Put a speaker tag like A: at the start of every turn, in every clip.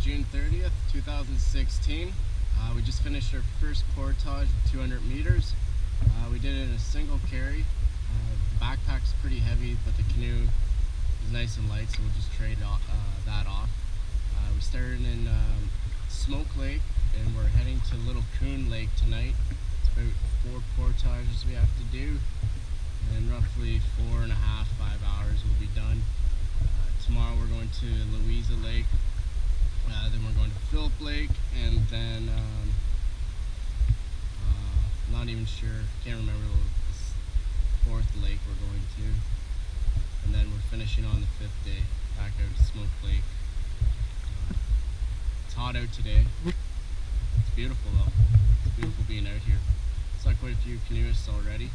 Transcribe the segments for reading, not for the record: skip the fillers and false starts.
A: June 30th, 2016. We just finished our first portage of 200 meters. We did it in a single carry. The backpack's pretty heavy, but the canoe is nice and light, so we'll just trade that off. We started in Smoke Lake, and we're heading to Little Coon Lake tonight. It's about 4 portages we have to do, and roughly 4.5–5 hours we'll be done. Tomorrow we're going to Louisa Lake, then we're going to Phipps Lake, and then not even sure, can't remember the 4th lake we're going to, and then we're finishing on the 5th day back out to Smoke Lake. It's hot out today. It's beautiful though. It's beautiful being out here. Saw quite a few canoeists already.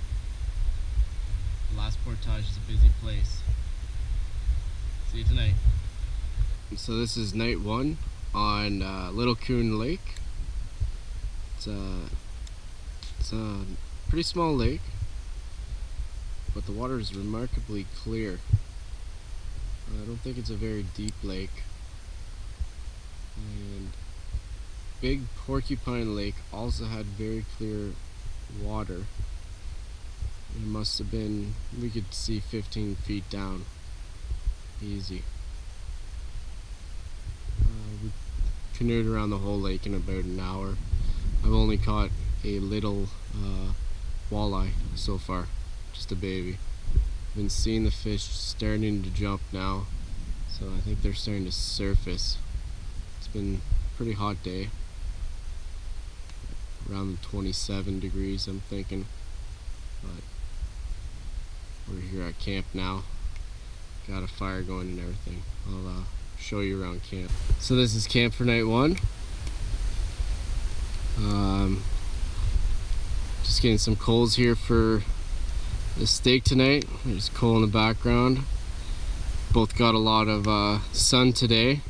A: The last portage is a busy place. See you tonight. So this is night 1 on Little Coon Lake. It's a pretty small lake, but the water is remarkably clear. I don't think it's a very deep lake. And Big Porcupine Lake also had very clear water. It must have been, we could see 15 feet down. Easy. We canoed around the whole lake in about an hour. I've only caught a little walleye so far, just a baby. I've been seeing the fish starting to jump now, so I think they're starting to surface. It's been a pretty hot day, around 27 degrees I'm thinking, but we're here at camp now. Got a fire going and everything. I'll show you around camp. So this is camp for night 1. Just getting some coals here for the steak tonight. There's coal in the background. Both got a lot of sun today,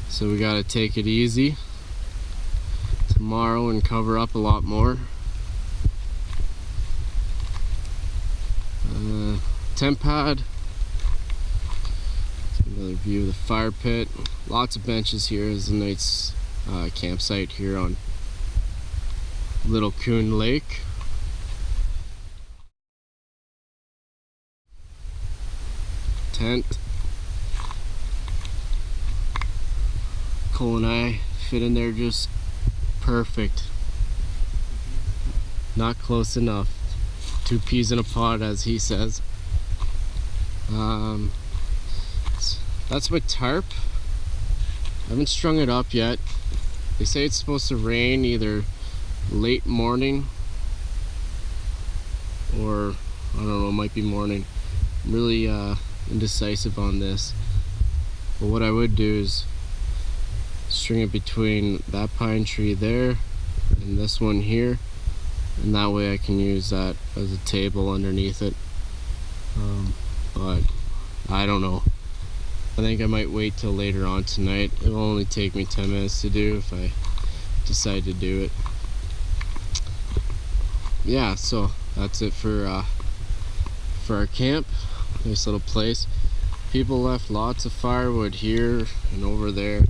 A: so we gotta take it easy tomorrow and cover up a lot more. Tent pad. Another view of the fire pit. Lots of benches here. Is a nice campsite here on Little Coon Lake. Tent. Cole and I fit in there just perfect. Not close enough. 2 peas in a pod, as he says. That's my tarp. I haven't strung it up yet. They say it's supposed to rain either late morning or I don't know, it might be morning. I'm really indecisive on this, but what I would do is string it between that pine tree there and this one here, and that way I can use that as a table underneath it. But I don't know. I think I might wait till later on tonight. It will only take me 10 minutes to do if I decide to do it. Yeah, so that's it for our camp. Nice little place. People left lots of firewood here and over there.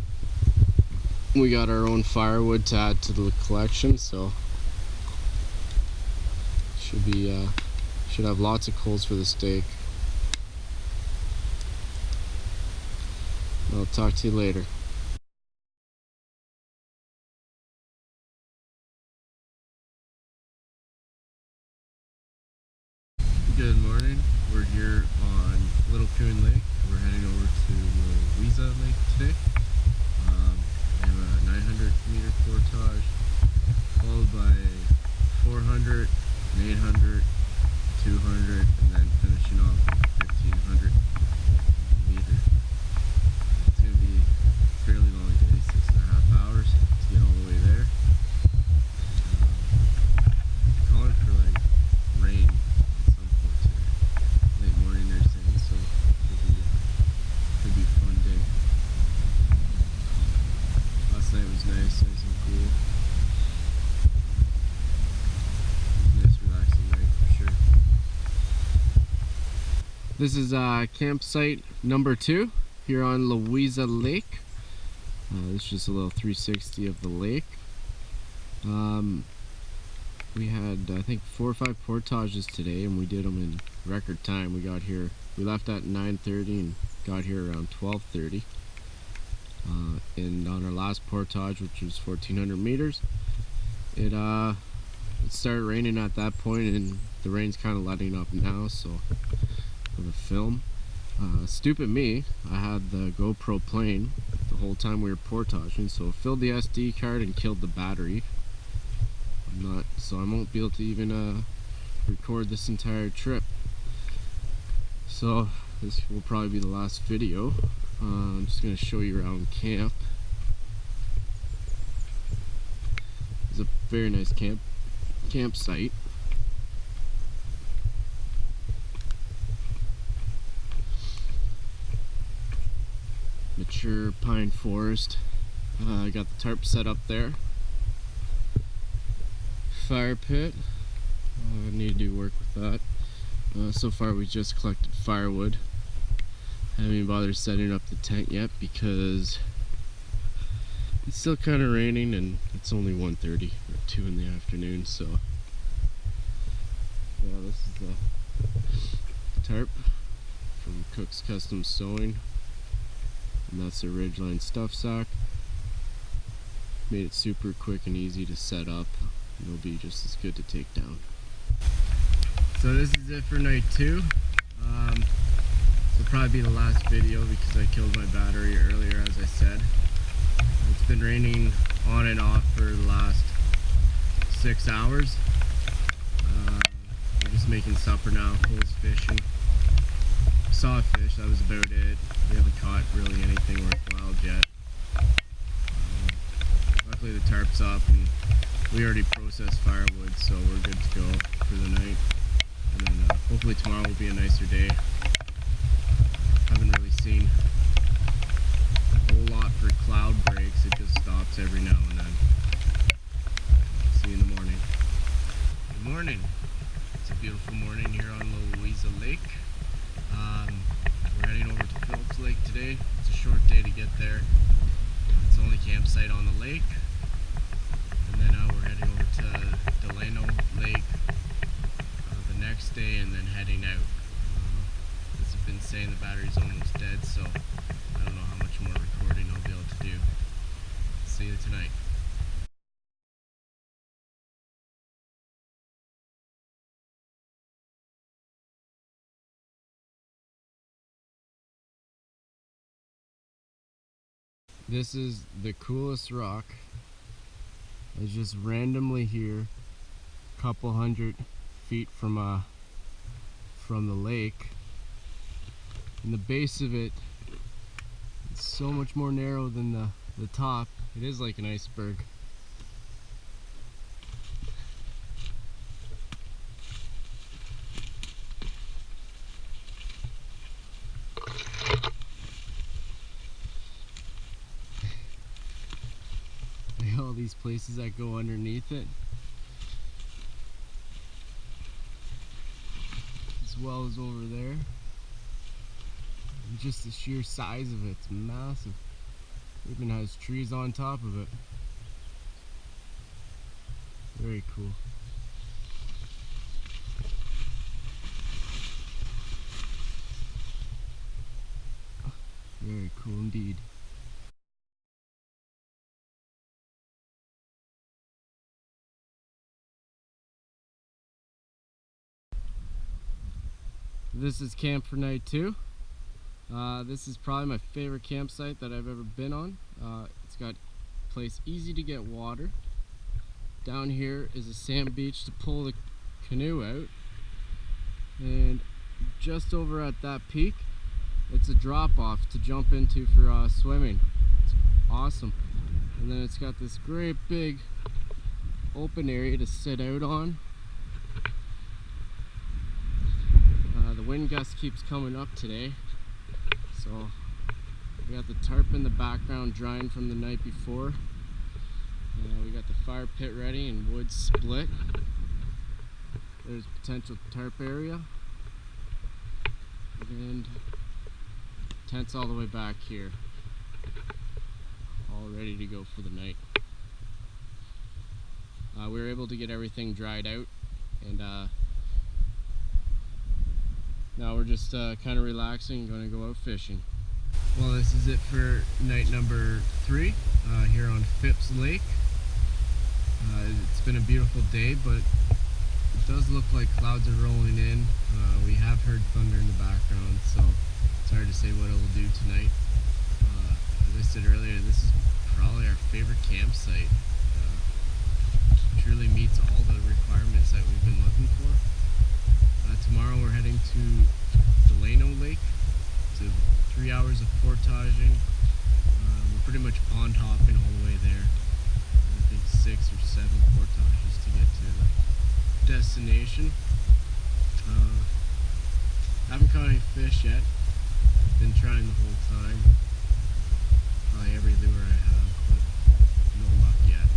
A: We got our own firewood to add to the collection, so should have lots of coals for the steak. I'll talk to you later. Good morning. We're here on Little Coon Lake. We're heading over to Louisa Lake today. We have a 900 meter portage, followed by 400, an 800, 200, and then finishing off with 1500 meter. It's going to be a fairly long day, 6.5 hours to get all the way there. Calling for like rain at some point today. Late morning they're saying, so it could be a fun day. Last night was nice and cool. This is campsite number 2 here on Louisa Lake. This is just a little 360 of the lake. We had, I think, 4 or 5 portages today, and we did them in record time. We left at 9:30 and got here around 12:30. And on our last portage, which was 1,400 meters, it started raining at that point, and the rain's kind of letting up now, so for the film. Stupid me, I had the GoPro playing the whole time we were portaging, so it filled the SD card and killed the battery. So I won't be able to even record this entire trip. So this will probably be the last video. I'm just going to show you around camp. It's a very nice campsite. Mature pine forest. I got the tarp set up there. Fire pit. I need to do work with that. So far we just collected firewood. Haven't even bothered setting up the tent yet because it's still kind of raining and it's only 1:30 or 2 in the afternoon. So yeah, this is the tarp from Cook's Custom Sewing, and that's the Ridgeline stuff sack. Made it super quick and easy to set up. It'll be just as good to take down. So this is it for night 2. This will probably be the last video because I killed my battery earlier, as I said. It's been raining on and off for the last 6 hours. We're just making supper now, Cole's fishing. Saw a fish, that was about it. We haven't caught really anything worthwhile yet. Luckily the tarp's up and we already processed firewood, so we're good to go for the night. And then hopefully tomorrow will be a nicer day. Haven't really seen a whole lot for cloud breaks. It just stops every now and then. See you in the morning. Good morning. It's a beautiful morning here on Louisa Lake. We're heading over to Phipps Lake today. It's a short day to get there. It's the only campsite on the lake. And then we're heading over to Delano Lake the next day, and then heading out. As I've been saying, the battery's almost dead, so I don't know how much more recording I'll be able to do. See you tonight. This is the coolest rock. It's just randomly here, a couple hundred feet from the lake. And the base of it, it's so much more narrow than the top. It is like an iceberg. All these places that go underneath it, as well as over there. And just the sheer size of it, it's massive. It even has trees on top of it. Very cool. Very cool indeed. This is camp for night 2. This is probably my favorite campsite that I've ever been on. It's got a place easy to get water. Down here is a sand beach to pull the canoe out. And just over at that peak, it's a drop off to jump into for swimming. It's awesome. And then it's got this great big open area to sit out on. The wind gust keeps coming up today, so we got the tarp in the background drying from the night before. We got the fire pit ready and wood split. There's potential tarp area, and tents all the way back here, all all ready to go for the night. We were able to get everything dried out, and now we're just kind of relaxing, going to go out fishing. Well, this is it for night number 3 here on Phipps Lake. It's been a beautiful day, but it does look like clouds are rolling in. We have heard thunder in the background, so it's hard to say what it will do tonight. As I said earlier, this is probably our favorite campsite. Truly meets all the requirements that we've been looking for. Tomorrow we're heading to Delano Lake. It's 3 hours of portaging. We're pretty much pond hopping all the way there. I think 6 or 7 portages to get to the destination. Haven't caught any fish yet. Been trying the whole time. Probably every lure I have, but no luck yet.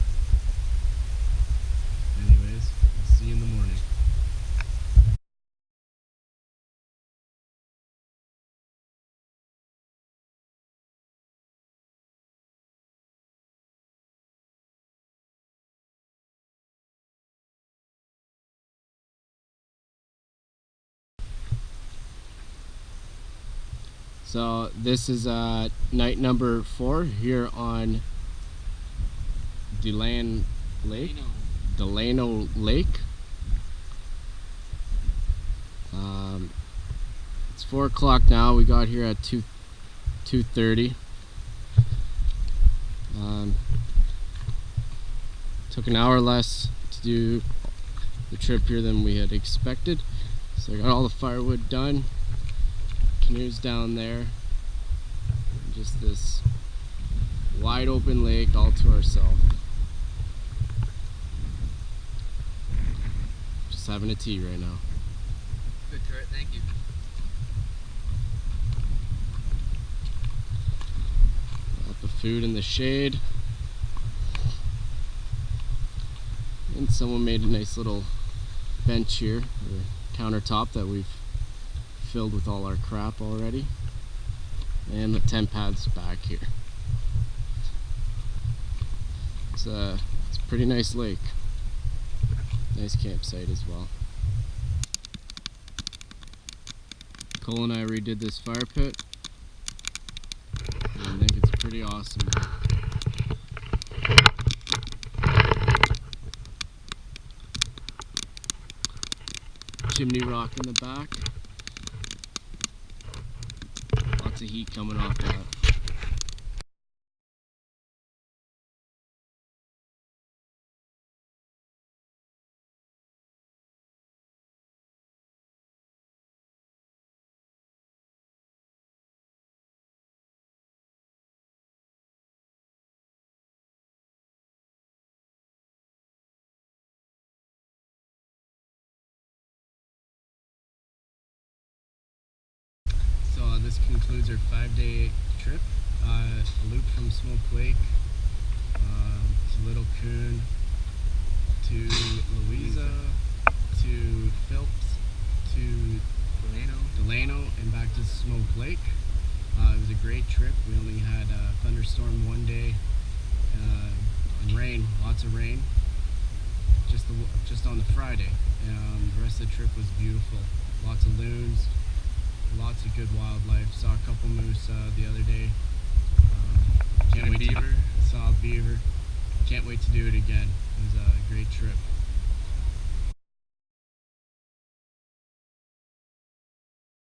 A: Anyways, we'll see you in the morning. So this is night number 4 here on Delano Lake. It's 4 o'clock now. We got here at 2:30. Took an hour less to do the trip here than we had expected. So I got all the firewood done. Canoe's down there. Just this wide open lake all to ourselves. Just having a tea right now.
B: Good turret, thank you.
A: Got the food in the shade. And someone made a nice little bench here, or countertop that we've filled with all our crap already. And the tent pad's back here. It's a pretty nice lake. Nice campsite as well. Cole and I redid this fire pit, and I think it's pretty awesome. Chimney rock in the back. Lots of heat coming off that. This concludes our 5-day trip. A loop from Smoke Lake to Little Coon to Louisa to Phipps to Delano and back to Smoke Lake. It was a great trip. We only had a thunderstorm one day and rain, lots of rain, just on the Friday. The rest of the trip was beautiful. Lots of loons. Lots of good wildlife. Saw a couple moose the other day. Saw a beaver. Can't wait to do it again. It was a great trip.